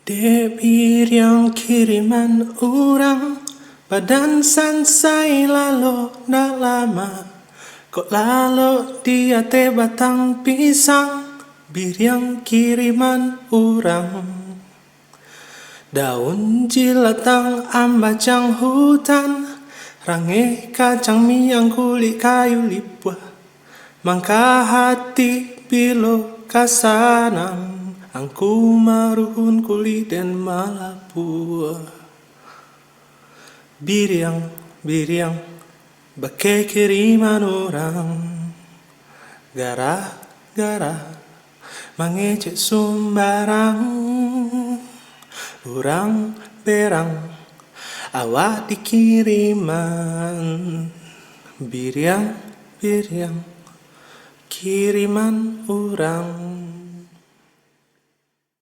Debir yang kiriman orang badan sansai lalu dah lama. Kok lalu dia teh batang pisang bir yang kiriman orang. Daun jilatang ambacang hutan, range kacang miang kulit kayu lipua. Mangka hati bilo kasanang, angku maruhun kulit dan malapua. Biriang, bake kiriman orang. Gara-gara mengecek sumbarang. Urang berang awak dikiriman. Biriang kiriman orang.